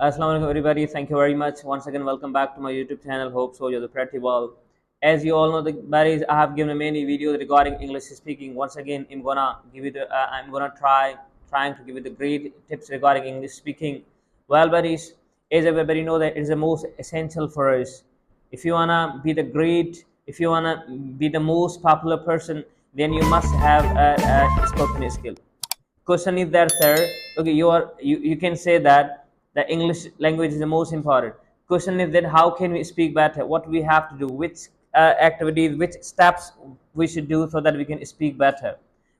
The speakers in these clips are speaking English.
Assalamu alaikum everybody. Thank you very much. Once again, welcome back to my YouTube channel. Hope so you're the pretty well. As you all know, the buddies, I have given many videos regarding English speaking. Once again, I'm gonna trying to give you the great tips regarding English speaking. Well, buddies, as everybody know that it is the most essential for us. If you wanna be the great, if you wanna be the most popular person, then you must have a spoken skill. Question is there, sir? Okay, you can say that the English language is the most important. Question is that how can we speak better? What we have to do? Which activities, which steps we should do so that we can speak better?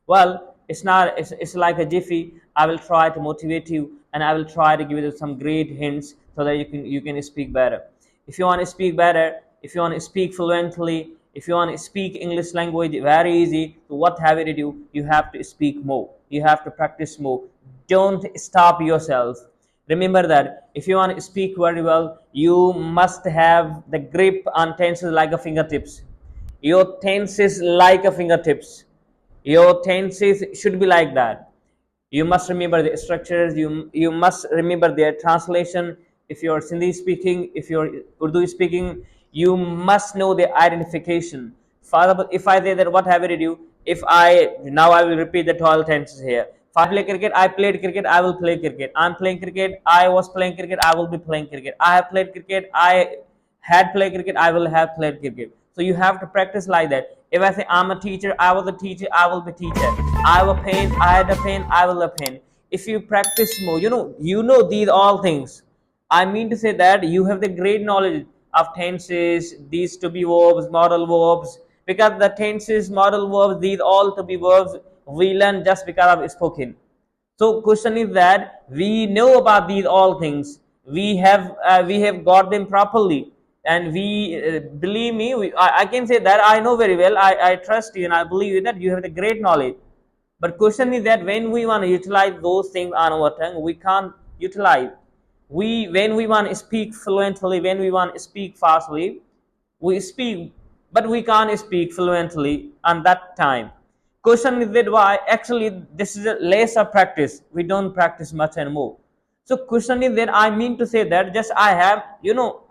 Well, it's not. It's like a jiffy. I will try to motivate you, and I will try to give you some great hints so that you can speak better. If you want to speak better, if you want to speak fluently, if you want to speak English language very easy, so what have you to do? You have to speak more. You have to practice more. Don't stop yourself. Remember that if you want to speak very well, you must have the grip on tenses like a fingertips. Your tenses like a fingertips. Your tenses should be like that. You must remember the structures. You must remember their translation. If you're Sindhi speaking, if you're Urdu speaking, you must know the identification. For example, if I say that what have you do, if I now I will repeat the 12 tenses here. If I play cricket, I played cricket, I will play cricket. I'm playing cricket, I was playing cricket, I will be playing cricket. I have played cricket, I had played cricket, I will have played cricket. So you have to practice like that. If I say I'm a teacher, I was a teacher, I will be teacher. I have a pen, I had a pen, I will a pen. If you practice more, you know these all things. I mean to say that you have the great knowledge of tenses, these to be verbs, modal verbs, because the tenses, modal verbs, these all to be verbs we learn just because of spoken. So question is that we know about these all things. We have got them properly, and we believe me. I can say that I know very well. I trust you, and I believe you that you have the great knowledge. But question is that when we want to utilize those things on our tongue, we can't utilize. We when we want to speak fluently, when we want to speak fastly, we speak, but we can't speak fluently on that time. Question is that why? Actually, this is a less of practice. We don't practice much anymore. So question is that I mean to say that just I have,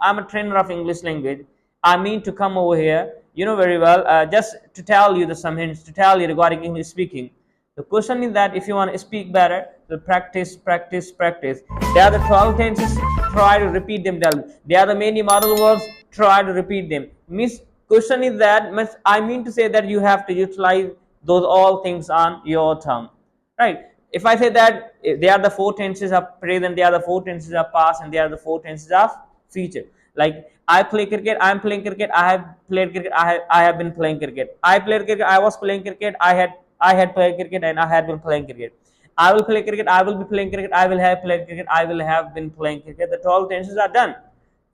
I'm a trainer of English language. I mean to come over here, very well, just to tell you the some hints, to tell you regarding English speaking. The question is that if you want to speak better, so practice, practice, practice. There are the 12 tenses, try to repeat them. There are the many model verbs, try to repeat them. Miss question is that I mean to say that you have to utilize those all things on your tongue, right? If I say that they are the four tenses of present, they are the four tenses of past, and they are the four tenses of future. Like I play cricket, I am playing cricket, I have played cricket, I have been playing cricket. I played cricket, I was playing cricket, I had played cricket, and I had been playing cricket. I will play cricket, I will be playing cricket, I will have played cricket, I will have been playing cricket. The 12 tenses are done.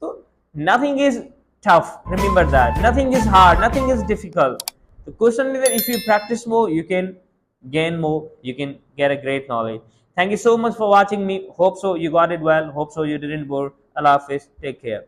So nothing is tough. Remember that. Nothing is hard, nothing is difficult. The question is that if you practice more, you can gain more, you can get a great knowledge. Thank you so much for watching me. Hope so you got it well. Hope so you didn't bore. Allah Hafiz. Take care.